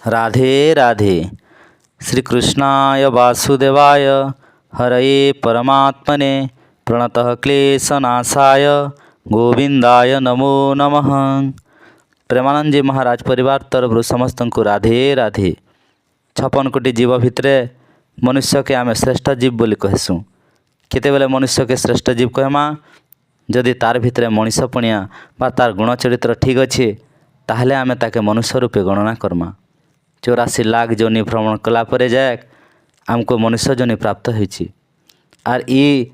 राधे राधे। श्रीकृष्णाय वासुदेवाय हरये परमात्मने प्रणतः क्लेशनाशाय गोविंदाय नमो नमः। प्रेमानंद जी महाराज परिवार तरफ समस्त को राधे राधे। 56 कोटी जीव भितर मनुष्य के आम श्रेष्ठ जीव बोली कहसूँ। केतेबेले मनुष्य के श्रेष्ठ जीव कहमा जदि तार भितर मनीष पणिया बा तार गुण चरित्र ठीक अच्छे ताहले आमे ताके मनुष्य रूपे गणना करमा। 84 लाख जोनि भ्रमण कला परे जाए आमको मनुष्य जोनि प्राप्त होइछि। आर ई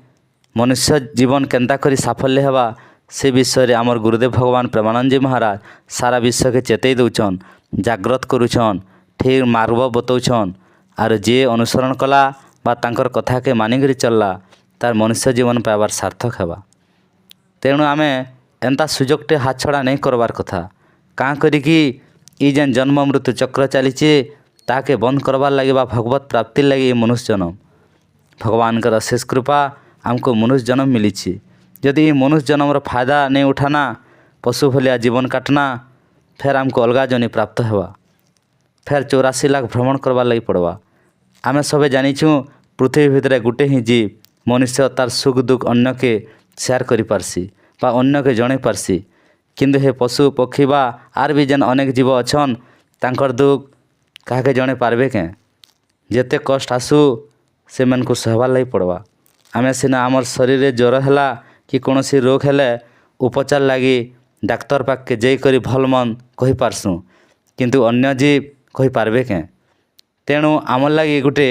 मनुष्य जीवन केंता करी साफल्य हेबा से विषय रे आमर गुरुदेव भगवान प्रेमानंद जी महाराज सारा विश्व के चेतई दौछन, जागृत करुछन, ठीक मार्ग बतौछन। आर जे अनुसरण कला बा तांकर कथा के मानिकरी चलला तार मनुष्य जीवन पाइबार सार्थक हेबा। तेणु आमे एंता सुजोगटे हाथ छड़ा नहीं करबार कथा। काँ करिकी ई जेन जन्म मृत्यु चक्र चलीचे ताके बंद करबार लगे बा भगवत प्राप्ति लगे ये मनुष्य जन्म भगवान अशेष कृपा आमको मनुष्य जन्म मिली। यदि मनुष्य जन्म फायदा नहीं उठाना पशु भलिया जीवन काटना फिर आमको अलगा जनी प्राप्त हेबा। फिर 84 लाख भ्रमण करबार लगी पड़वा। आमे सबे जानिछुँ पृथ्वी भितर गुटे ही जीव मनुष्य तार सुख दुख अन्य के शेयर करि पारसी बा अन्य के जणै पारसी। किंतु हे पशु पक्षी बा आर भी जेन अनेक जीव अछन तांकर दुख काहे जणे पारबे के। जेते कष्ट आसू से मन को सहबार लगी पड़वा। आमे सिना आमर शरीर रे ज्वर हैला कि कौनसी रोग हेले उपचार लगी डाक्तर पाखे जाई करी भल मन कहि पारसुँ किंतु अन्य जीव कहि पारबे के। तेणु आमर लगी गुटे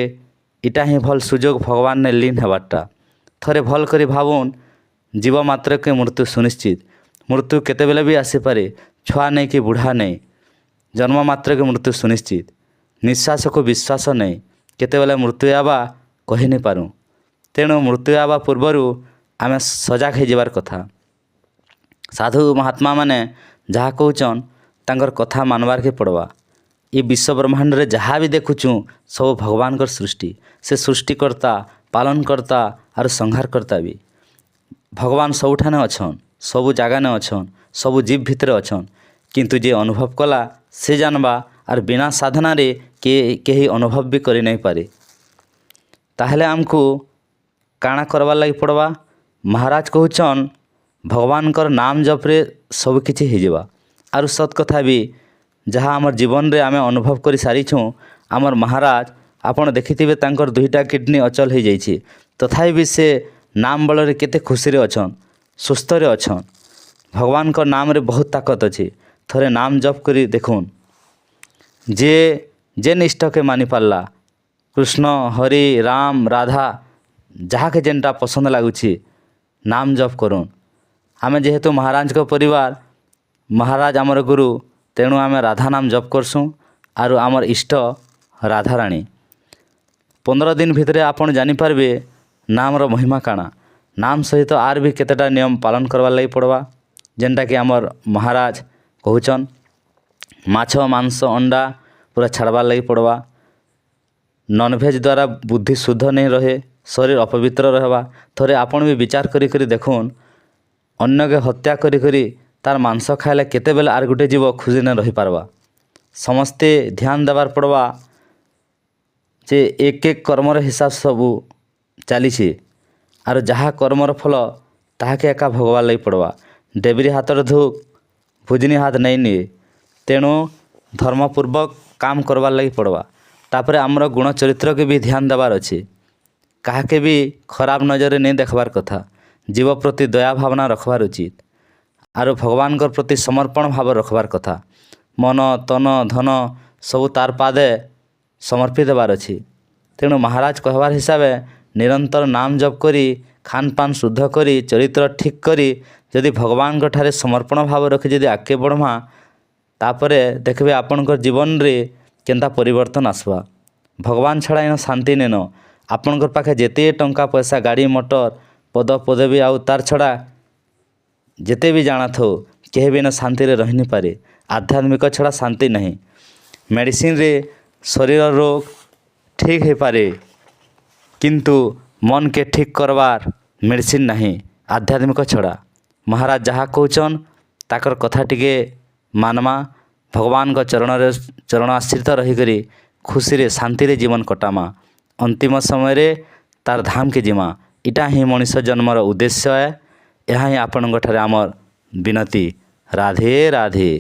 इटा ही भल सुजोग भगवान ने लीन हेबारटा। थरे भल करी भावुन जीव मात्र के मृत्यु सुनिश्चित। मृत्यु केतेबेले भी आसीपारे, छुआ नहीं कि बुढ़ा नहीं, जन्म मात्र के मृत्यु सुनिश्चित। निश्वास को विश्वास नहीं, केतेबेले मृत्यु आवा कहि नहीं पारूँ। तेणु मृत्यु आवा पूर्वरु आमे सजाग हो जबार कथा। साधु महात्मा माने जहाँ कहउछन तांकर कथा मानबार के पड़वा। ये विश्व ब्रह्मांड रे जहाँ भी देखुचुँ सब भगवान कर सृष्टि। से सृष्टिकर्ता, पालनकर्ता और संहारकर्ता भी भगवान सबुठाने अछन, सबु जगह ने अछन, सबु जीव भितर अछन। किंतु जे अनुभव कला से जानबा और बिना साधना रे के अनुभव भी करि नहीं पारे। ताहले आमको काଣା करबार लगी पड़वा। महाराज कहउछन भगवान कर नाम जपरे सब किछि हो जावा। आरु सत कथा भी जहाँ आमर जीवन रे आमे अनुभव करि सारिछुँ। आमर महाराज आपण देखिथिबे तांकर 2टा किडनी अचल हो जाइछि तथापि भी से नाम बल रे केते खुशी रे अछन, सुस्थ रे अछन। भगवान को नाम रे बहुत ताकत अछि। थरे नाम जप करी देखुन। जे निष्ठ के मानि पारला कृष्ण हरि राम राधा जहाँ के जेनटा पसंद लागुछि नाम जप करुन। आमे जेहेतु महाराज को परिवार, महाराज आमर गुरु, तेणु आमे राधा नाम जप करसुँ आरु आमर इष्ट राधा रानी। 15 दिन भितरे आपण जानी पारबे नाम रो महिमा काଣା। नाम सहित आर भी केतेटा नियम पालन करबार लगी पड़वा। जेनटा कि आमर महाराज कहउछन माछ मांस अंडा पूरा छाड़बार लगी पड़वा। नॉनभेज द्वारा बुद्धि शुद्ध नहीं रहे, शरीर अपवित्र रहबा। थोड़े आपण भी विचार करी करी देखुन अन्य के हत्या करी करी तार मांस खाइले केते बेले आर गुटे जीव खुशी न रही पारबा। समस्ते ध्यान देवार पड़वा जे एक एक कर्मर हिसाब सबू चलीछि आर जहाँ कर्मर फल ताहाके एका भोगवार लगी पड़वा। डेबरी हाथर धूप भुजनी हाथ नहीं निए। तेणु धर्मपूर्वक काम करवार लगी पड़वा। तापरे आमर गुण चरित्र के भी ध्यान देवार अच्छे। काहाके भी खराब नजर नहीं देखबार कथा। जीव प्रति दया भावना रखबार उचित आरो भगवान कर प्रति समर्पण भाव रखबार कथा। मन तन धन सबु तार पादे समर्पित देवार अच्छी। तेणु महाराज कहबार हिसाबे निरंतर नाम जप करी खान पान शुद्ध करी चरित्र ठीक करी यदि भगवान को ठारे समर्पण भाव रखी यदि आगे बढ़मा तापरे देखबे आपणकर जीवन रे केंता परिवर्तन आसवा। भगवान छड़ा इन शांति नेन। आपणकर पाखे जेते टंका पैसा गाड़ी मोटर पद पदवी आउ तार छड़ा जेते भी जाना थो केहे भी न शांति रे रही नहीं पारे। आध्यात्मिक छड़ा शांति नहीं। मेडिसिन रे शरीर रोग ठीक हो पारे किंतु मन के ठीक करवार मेडिसिन नहीं आध्यात्मिक छड़ा। महाराज जहाँ कहउछन ताकर कथा टिके मानमा भगवान का चरण आश्रित रहीकरी खुशी रे शांति रे जीवन कटामा अंतिम समय रे तार धाम के जिमा इटा ही मनुष्य जन्मर उद्देश्य है। यह ही आपण आमर विनती। राधे राधे।